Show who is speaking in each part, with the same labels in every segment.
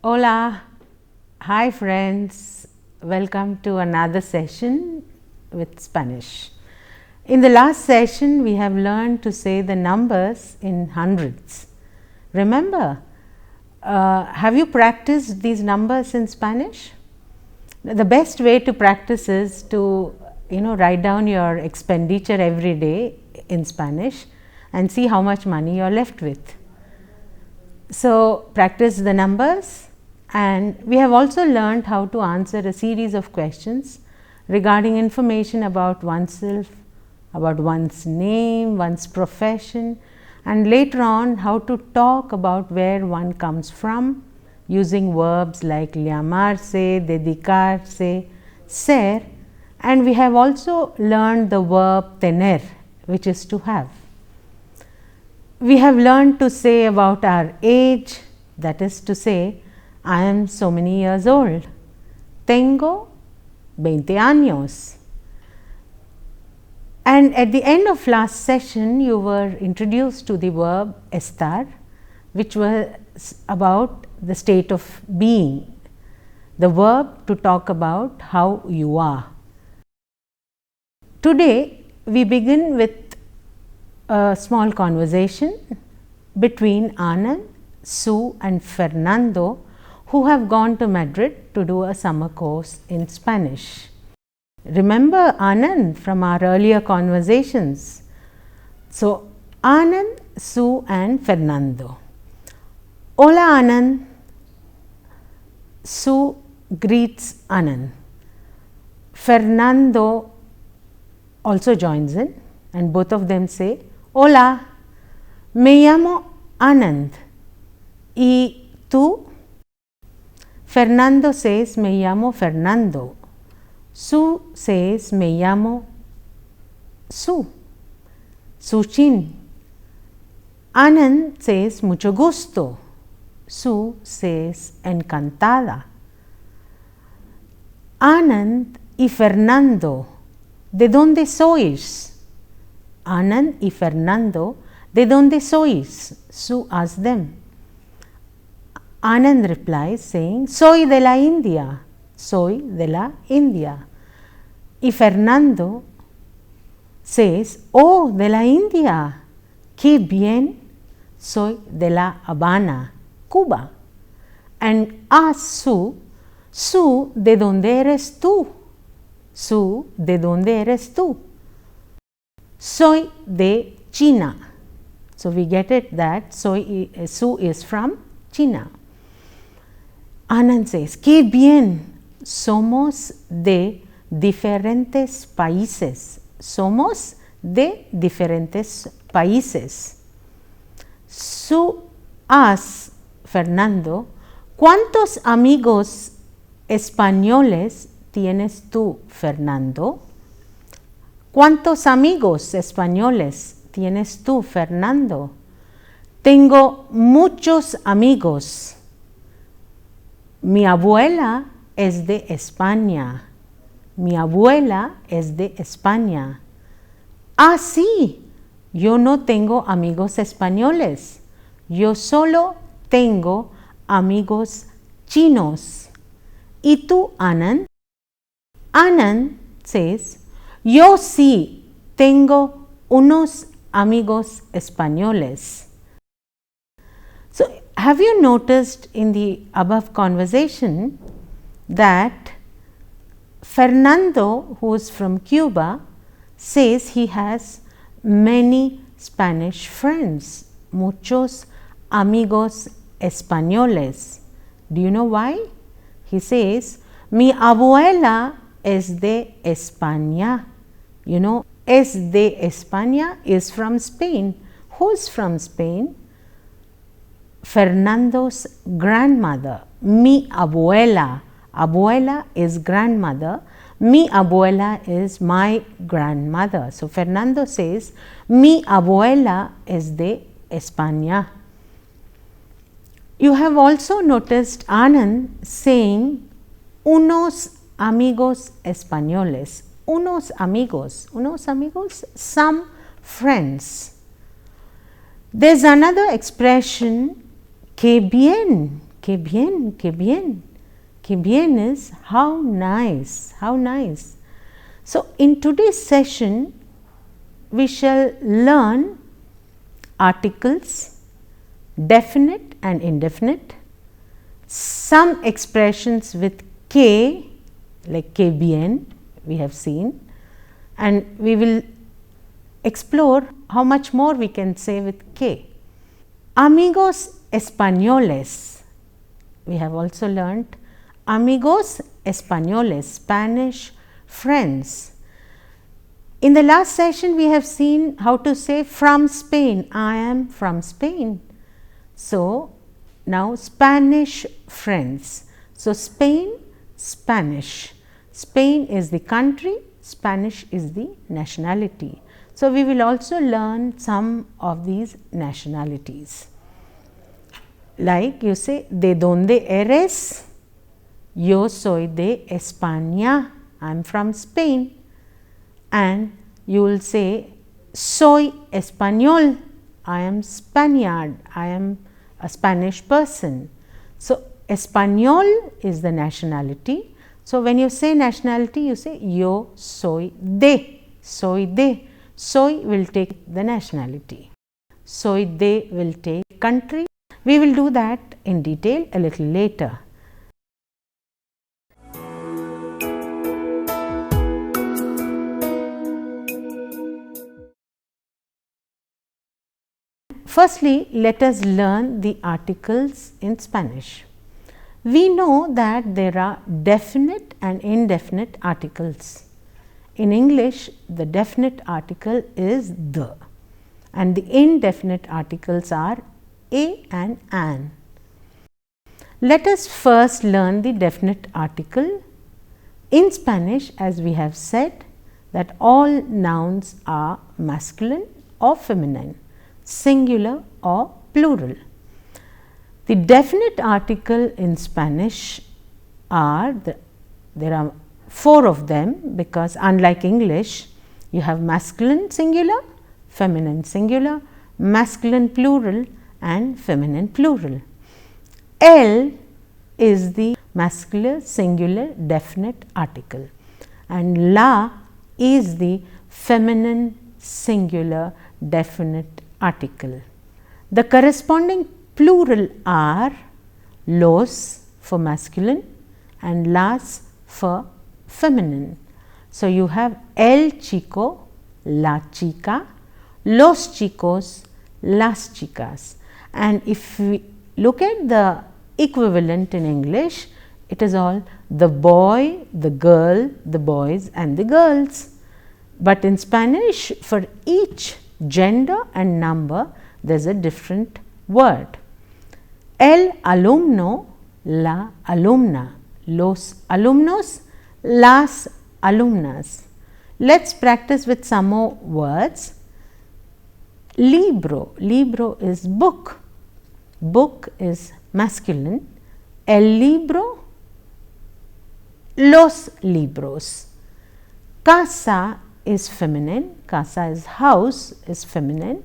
Speaker 1: Hola, hi friends, welcome to another session with Spanish. In the last session, we have learned to say the numbers in hundreds. Remember, have you practiced these numbers in Spanish? The best way to practice is to write down your expenditure every day in Spanish and see how much money you are left with. So, practice the numbers, and we have also learned how to answer a series of questions regarding information about oneself, about one's name, one's profession, and later on how to talk about where one comes from using verbs like llamarse, dedicarse, ser, and we have also learned the verb tener, which is to have. We have learned to say about our age, that is to say, I am so many years old. Tengo 20 años. And at the end of last session, you were introduced to the verb estar, which was about the state of being, the verb to talk about how you are. Today, we begin with a small conversation between Anand, Sue and Fernando, who have gone to Madrid to do a summer course in Spanish. Remember Anand from our earlier conversations. So, Anand, Sue and Fernando. Hola Anand. Sue greets Anand. Fernando also joins in and both of them say, Hola, me llamo Anand. ¿Y tú? Fernando says, me llamo Fernando. Sue says, me llamo Sue. Suchin. Anand says, mucho gusto. Sue says, encantada. Anand y Fernando, ¿de dónde sois? Anand y Fernando, ¿de dónde sois? Sue asks them. Anand replies saying, soy de la India. Soy de la India. Y Fernando says, oh, de la India. Qué bien. Soy de la Habana, Cuba. And asks Sue, ¿de dónde eres tú? Sue, ¿de dónde eres tú? Soy de China. So we get it that Sue is from China. Anand says, qué bien, somos de diferentes países. Somos de diferentes países. Sue asks Fernando, ¿cuántos amigos españoles tienes tú, Fernando? ¿Cuántos amigos españoles tienes tú, Fernando? Tengo muchos amigos. Mi abuela es de España. Mi abuela es de España. Ah, sí, yo no tengo amigos españoles. Yo solo tengo amigos chinos. ¿Y tú, Anand? Anand says, yo sí tengo unos amigos españoles. So, have you noticed in the above conversation that Fernando, who is from Cuba, says he has many Spanish friends, muchos amigos españoles. Do you know why? He says, mi abuela es de España. You know, es de España is from Spain. Who is from Spain? Fernando's grandmother, mi abuela. Abuela is grandmother. Mi abuela is my grandmother. So Fernando says, mi abuela es de España. You have also noticed Anand saying, unos amigos españoles. Unos amigos, some friends. There's another expression, qué Que bien, que bien. Que bien is how nice, how nice. So, in today's session, we shall learn articles, definite and indefinite, some expressions with que, like que bien, we have seen, and we will explore how much more we can say with que. Amigos españoles, we have also learnt amigos españoles, Spanish friends. In the last session, we have seen how to say from Spain, I am from Spain. So, now Spanish friends. So, Spain, Spanish. Spain is the country, Spanish is the nationality. So, we will also learn some of these nationalities. Like you say, ¿de dónde eres? Yo soy de España, I am from Spain. And you will say, soy español, I am Spaniard, I am a Spanish person. So, español is the nationality. So, when you say nationality, you say yo soy de, soy de. Soy will take the nationality. Soy de will take country. We will do that in detail a little later. Firstly, let us learn the articles in Spanish. We know that there are definite and indefinite articles. In English, the definite article is the, and the indefinite articles are a and an. Let us first learn the definite article. In Spanish, as we have said, that all nouns are masculine or feminine, singular or plural. The definite article in Spanish are, there are 4 of them, because unlike English, you have masculine singular, feminine singular, masculine plural and feminine plural. El is the masculine singular definite article and la is the feminine singular definite article. The corresponding plural are los for masculine and las for feminine. So, you have el chico, la chica, los chicos, las chicas, and if we look at the equivalent in English, it is all the boy, the girl, the boys and the girls. But in Spanish, for each gender and number, there is a different word. El alumno, la alumna, los alumnos, las alumnas. Let's practice with some more words. Libro, libro is book, book is masculine. El libro, los libros. Casa is feminine, casa is house is feminine.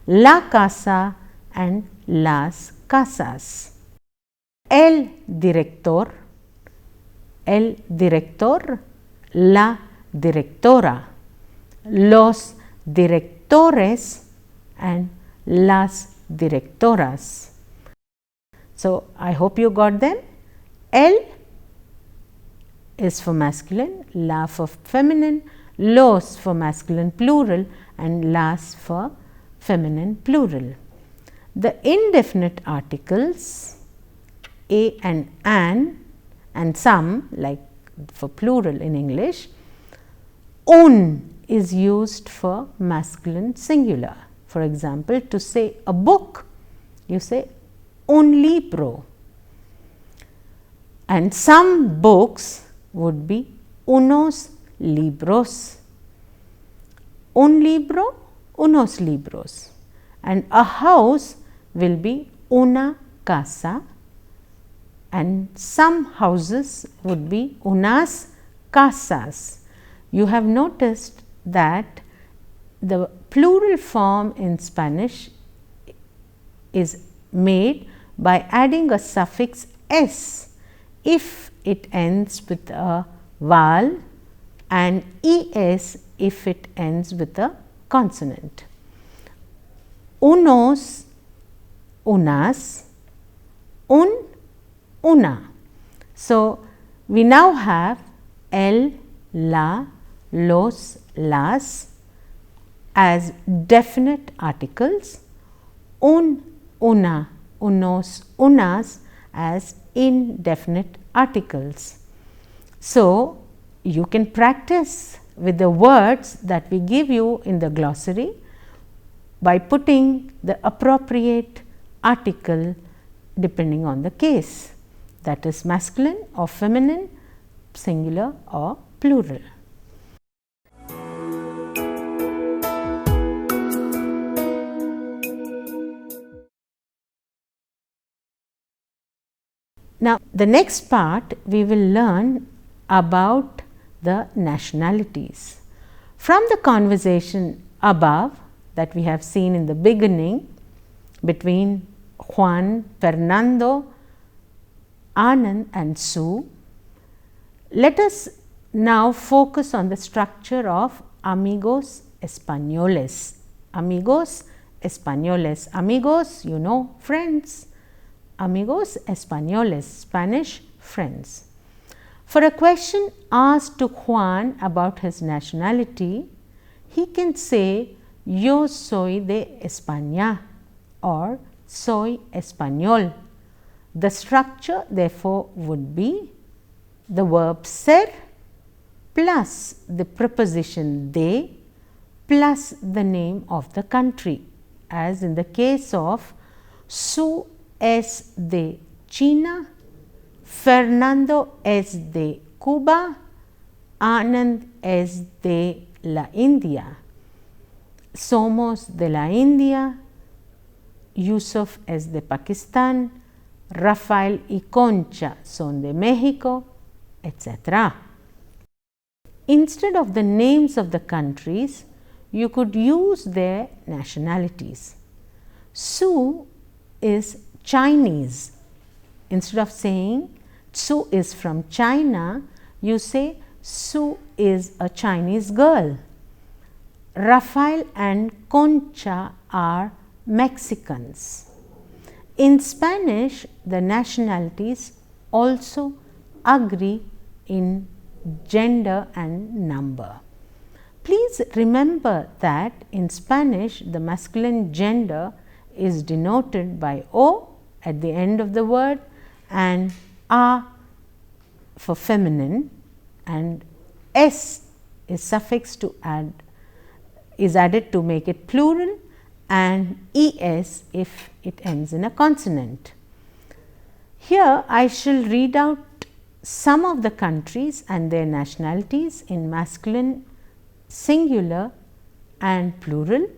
Speaker 1: La casa and las casas. El director, la directora, los directores and las directoras. So, I hope you got them. El is for masculine, la for feminine, los for masculine plural and las for feminine plural. The indefinite articles a and an and some, like for plural in English, un is used for masculine singular. For example, to say a book, you say un libro, and some books would be unos libros, un libro, unos libros, and a house will be una casa, and some houses would be unas casas. You have noticed that the plural form in Spanish is made by adding a suffix s if it ends with a vowel and es if it ends with a consonant. Unos, unas, una. So, we now have el, la, los, las as definite articles, una, unos, unas as indefinite articles. So, you can practice with the words that we give you in the glossary by putting the appropriate article depending on the case, that is masculine or feminine, singular or plural. Now, the next part we will learn about the nationalities. From the conversation above that we have seen in the beginning between Juan, Fernando, Anand and Sue, let us now focus on the structure of amigos españoles. Amigos españoles. Amigos, you know, friends. Amigos españoles, Spanish friends. For a question asked to Juan about his nationality, he can say, yo soy de España or soy español. The structure therefore would be the verb ser plus the preposition de plus the name of the country, as in the case of Sue es de China, Fernando es de Cuba, Anand es de la India, somos de la India, Yusuf es de Pakistán, Rafael y Concha son de México, etc. Instead of the names of the countries, you could use their nationalities. Sue is Chinese. Instead of saying Sue is from China, you say Sue is a Chinese girl. Rafael and Concha are Mexicans. In Spanish, the nationalities also agree in gender and number. Please remember that in Spanish, the masculine gender is denoted by O at the end of the word and A for feminine, and S is suffixed to is added to make it plural, and ES if it ends in a consonant. Here I shall read out some of the countries and their nationalities in masculine, singular and plural,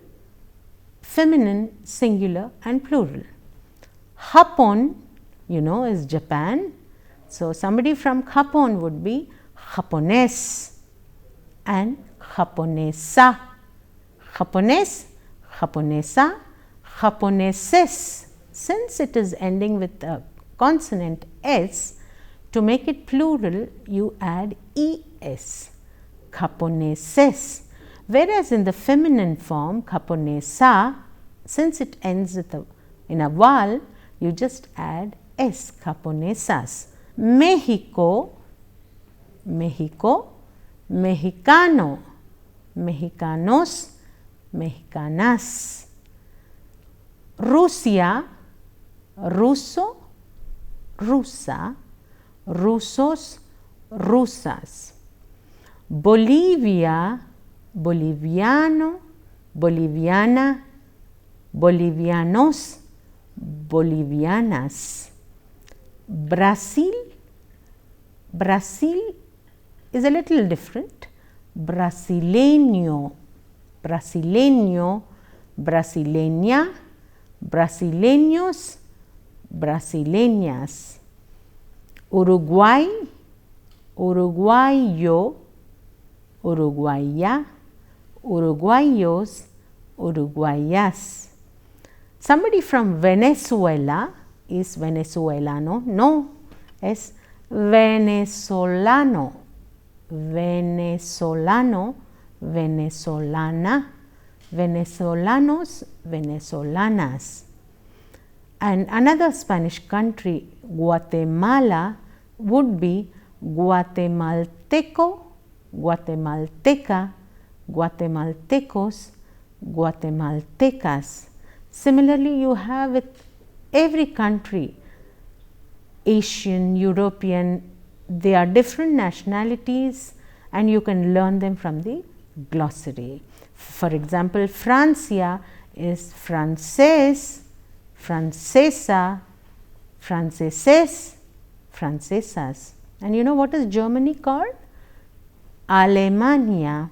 Speaker 1: feminine, singular and plural. Japón, you know, is Japan. So, somebody from Japón would be japonés and japonesa. Japonés, japonesa, japoneses. Since it is ending with a consonant S, to make it plural, you add es, japoneses. Whereas in the feminine form, japonesa, since it ends with in a vowel, you just add s, japonesas. Mexico, Mexico, mexicano, mexicanos, mexicanas. Rusia, ruso, rusa, rusos, rusas. Bolivia, boliviano, boliviana, bolivianos, bolivianas. Brazil, Brazil is a little different. Brasileño, brasileño, brasileña, brasileños, brasileñas. Uruguay, uruguayo, uruguaya, uruguayos, uruguayas. Somebody from Venezuela, is venezolano. No, es venezolano. Venezolano, venezolana, venezolanos, venezolanas. And another Spanish country, Guatemala, would be guatemalteco, guatemalteca, guatemaltecos, guatemaltecas. Similarly, you have with every country, Asian, European, they are different nationalities and you can learn them from the glossary. For example, Francia is francés, francesa, franceses, francesas. And you know what is Germany called? Alemania.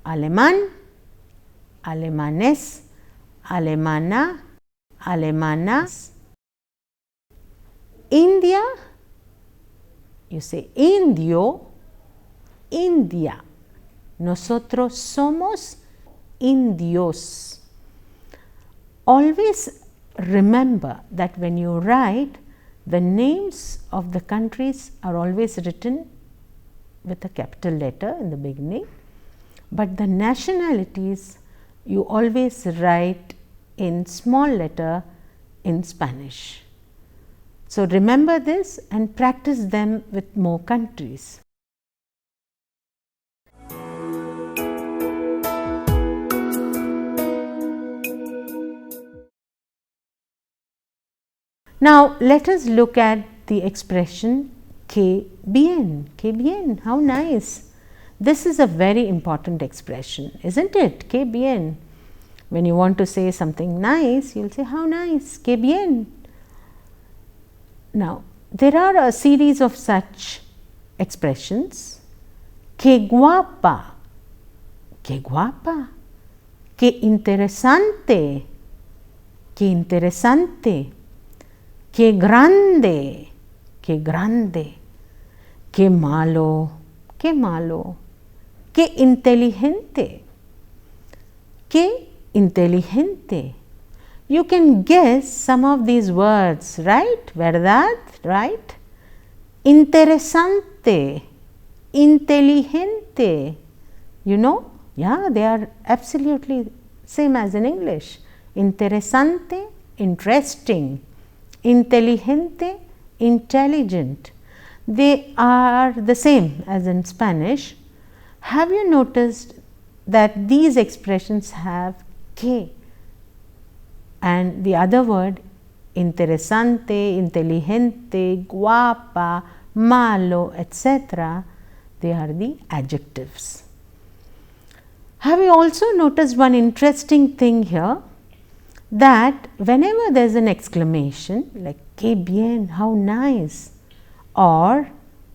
Speaker 1: Alemán, alemanes, alemana, alemanas. India, you say indio, India. Nosotros somos indios. Always remember that when you write, the names of the countries are always written with a capital letter in the beginning, but the nationalities you always write in small letter in Spanish. So remember this and practice them with more countries. Now let us look at the expression que bien. Que bien, how nice. This is a very important expression, isn't it? Que bien. When you want to say something nice, you'll say how nice, que bien. Now, there are a series of such expressions. Que guapa, que guapa, que interesante, que interesante, que grande, que grande, que malo, que malo, que inteligente, que inteligente. You can guess some of these words, right? ¿Verdad? Right? Interesante, inteligente. You know? Yeah, they are absolutely same as in English. Interesante, interesting. Inteligente, intelligent. They are the same as in Spanish. Have you noticed that these expressions have que? And the other word, interesante, inteligente, guapa, malo, etc., they are the adjectives. Have you also noticed one interesting thing here? That whenever there is an exclamation like que bien, how nice, or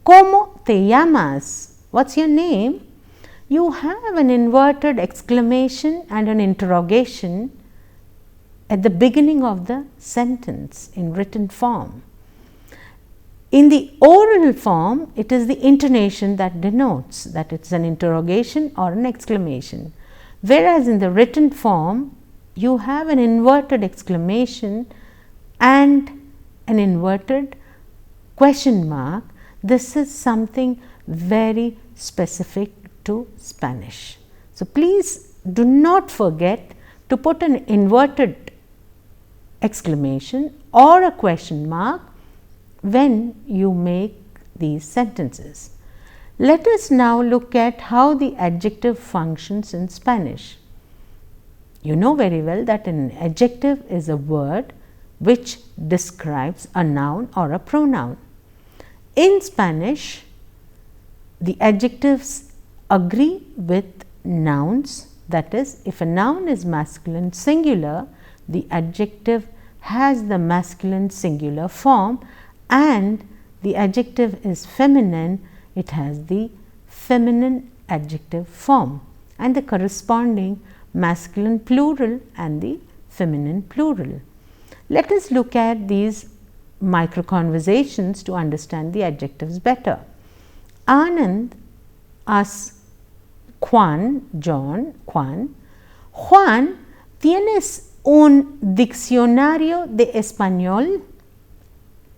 Speaker 1: ¿cómo te llamas? What's your name? You have an inverted exclamation and an interrogation at the beginning of the sentence in written form. In the oral form, it is the intonation that denotes that it's an interrogation or an exclamation, whereas in the written form, you have an inverted exclamation and an inverted question mark. This is something very specific to Spanish. So please do not forget to put an inverted exclamation or a question mark when you make these sentences. Let us now look at how the adjective functions in Spanish. You know very well that an adjective is a word which describes a noun or a pronoun. In Spanish, the adjectives agree with nouns. That is, if a noun is masculine singular, the adjective has the masculine singular form, and the adjective is feminine, it has the feminine adjective form and the corresponding masculine plural and the feminine plural. Let us look at these micro conversations to understand the adjectives better. Anand asks Juan, Juan, ¿tienes un diccionario de español?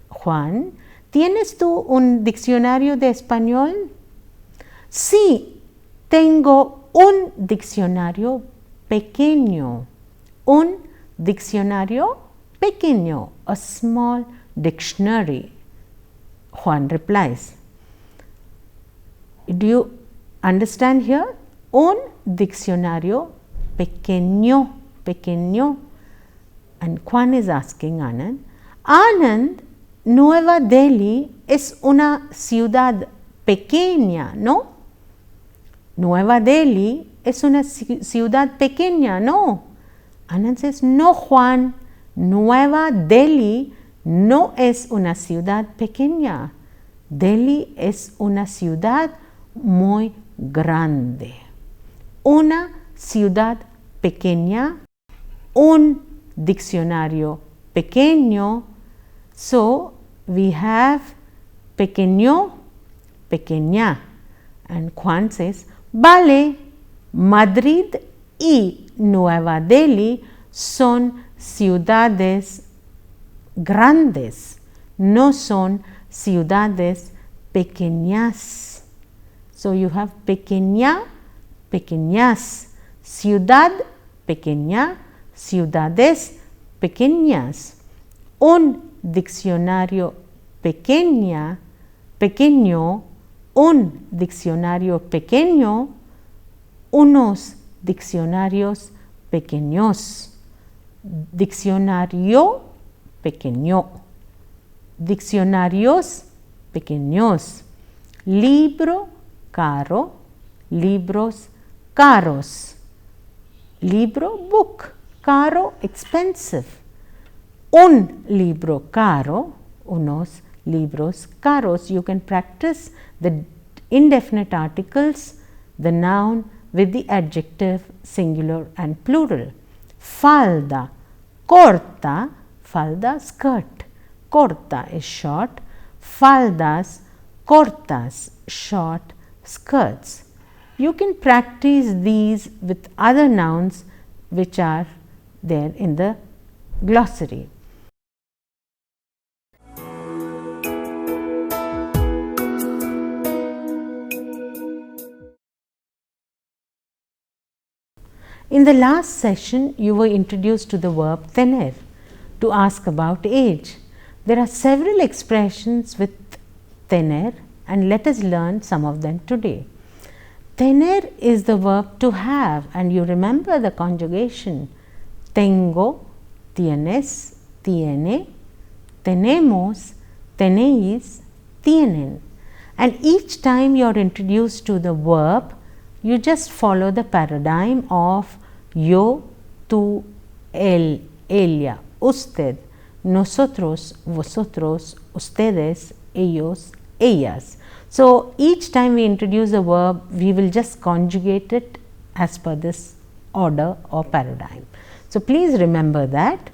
Speaker 1: Juan, ¿tienes tú un diccionario de español? Sí, tengo un diccionario pequeño. Un diccionario pequeño, a small dictionary. Juan replies. Do you understand here? Un diccionario pequeño, pequeño. And Juan is asking Anand, Anand, Nueva Delhi es una ciudad pequeña, ¿no? Nueva Delhi es una ciudad pequeña, ¿no? Anand says, no, Juan, Nueva Delhi no es una ciudad pequeña. Delhi es una ciudad muy grande. Una ciudad pequeña, un diccionario pequeño. So we have pequeño, pequeña. And Juan says, vale, Madrid y Nueva Delhi son ciudades grandes, no son ciudades pequeñas. So you have pequeña, pequeñas, ciudad pequeña, ciudades pequeñas. Un diccionario pequeño, un diccionario pequeño, unos diccionarios pequeños. Diccionario pequeño, diccionarios pequeños. Libro caro, libros caros. Libro, book, caro, expensive. Un libro caro, unos libros caros. You can practice the indefinite articles, the noun with the adjective, singular and plural. Falda, corta, falda, skirt. Corta is short, faldas, cortas, short skirts. You can practice these with other nouns which are there in the glossary. In the last session, you were introduced to the verb tener, to ask about age. There are several expressions with tener, and let us learn some of them today. Tener is the verb to have, and you remember the conjugation. Tengo, tienes, tiene, tenemos, tenéis, tienen. And each time you are introduced to the verb, you just follow the paradigm of yo, tú, él, ella, usted, nosotros, vosotros, ustedes, ellos, ellas. So each time we introduce a verb, we will just conjugate it as per this order or paradigm. So please remember that.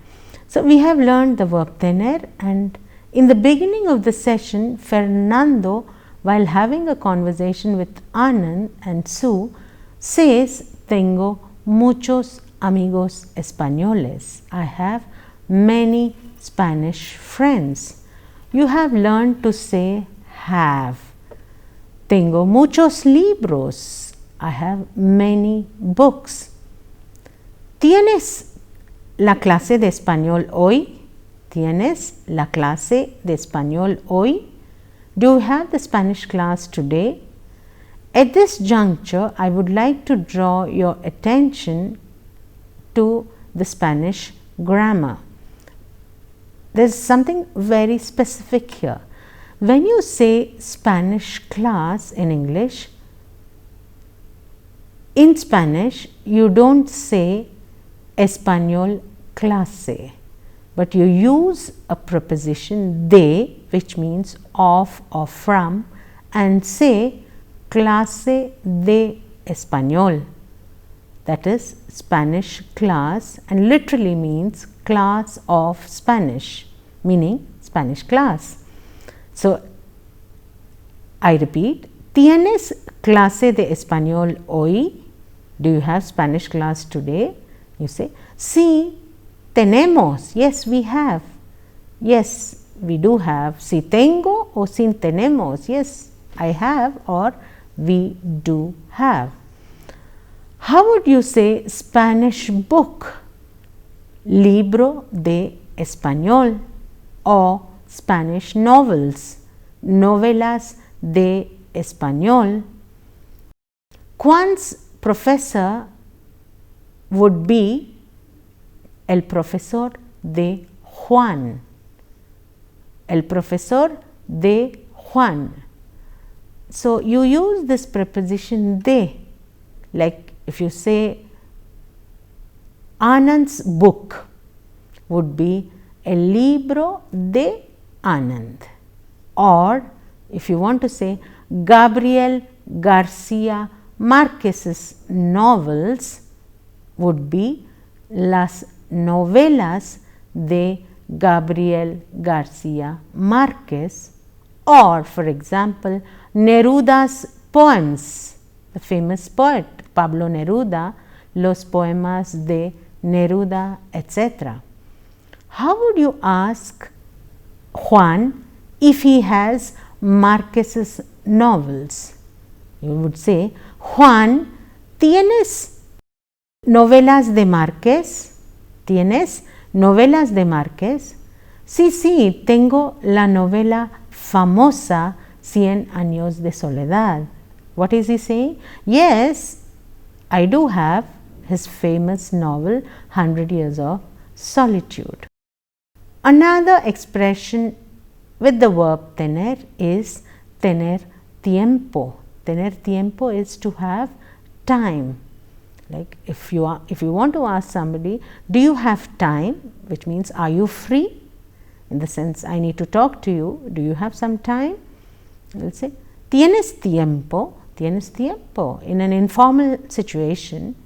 Speaker 1: So we have learned the verb tener, and in the beginning of the session, Fernando, while having a conversation with Anand and Sue, says, tengo muchos amigos españoles. I have many Spanish friends. You have learned to say have. Tengo muchos libros. I have many books. ¿Tienes la clase de español hoy? ¿Tienes la clase de español hoy? Do you have the Spanish class today? At this juncture, I would like to draw your attention to the Spanish grammar. There is something very specific here. When you say Spanish class in English, in Spanish, you don't say español clase, but you use a preposition de, which means of or from, and say clase de español, that is Spanish class, and literally means class of Spanish, meaning Spanish class. So I repeat, ¿tienes clase de español hoy? Do you have Spanish class today? You say, sí, Tenemos. Yes, we have. Yes, we do have. Si tengo o sin tenemos. Yes, I have or we do have. How would you say Spanish book? Libro de español. Or Spanish novels. Novelas de español. Juan's professor would be el profesor de Juan. El profesor de Juan. So you use this preposition de, like if you say Anand's book would be el libro de Anand, or if you want to say Gabriel Garcia Marquez's novels would be las novelas de Gabriel Garcia Marquez, or for example Neruda's poems, the famous poet Pablo Neruda, los poemas de Neruda, etc. How would you ask Juan if he has Marquez's novels? You would say, Juan, ¿tienes novelas de Márquez? ¿Tienes novelas de Márquez? Sí, sí, tengo la novela famosa 100 años de soledad. What is he saying? Yes, I do have his famous novel 100 Years of Solitude. Another expression with the verb tener is tener tiempo. Tener tiempo is to have time. Like if you want to ask somebody, do you have time, which means are you free, in the sense I need to talk to you, do you have some time? You will say tienes tiempo. Tienes tiempo. In an informal situation,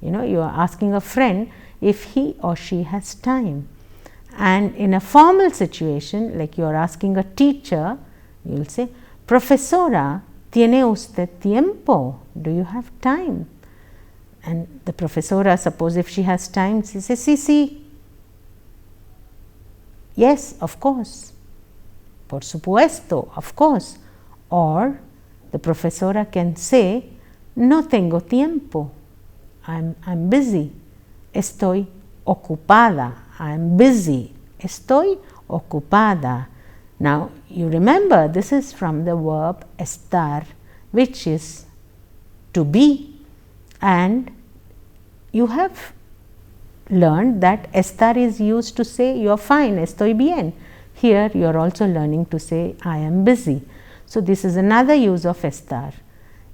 Speaker 1: you are asking a friend if he or she has time. And in a formal situation, like you are asking a teacher, you will say, Profesora, ¿tiene usted tiempo? Do you have time? And the profesora, suppose if she has time, she says, sí, sí. Yes, of course. Por supuesto, of course. Or the profesora can say, no tengo tiempo. I'm busy. Estoy ocupada. I'm busy. Estoy ocupada. Now, you remember this is from the verb estar, which is to be. And you have learned that estar is used to say you are fine, estoy bien. Here you are also learning to say I am busy. So this is another use of estar.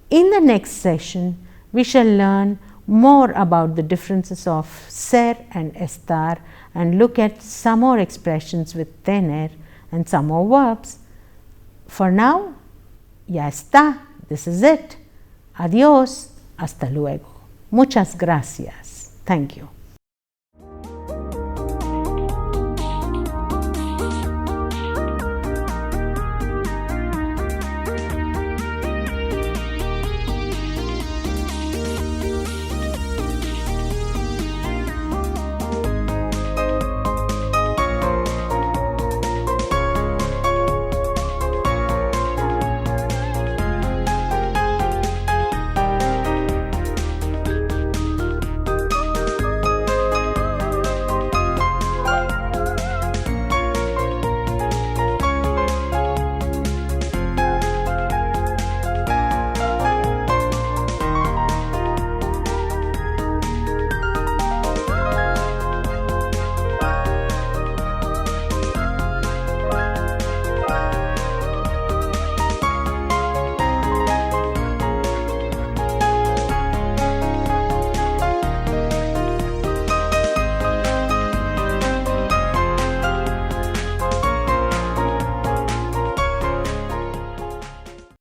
Speaker 1: In the next session, we shall learn more about the differences of ser and estar and look at some more expressions with tener and some more verbs. For now, ya está. This is it. Adiós. Hasta luego. Muchas gracias. Thank you.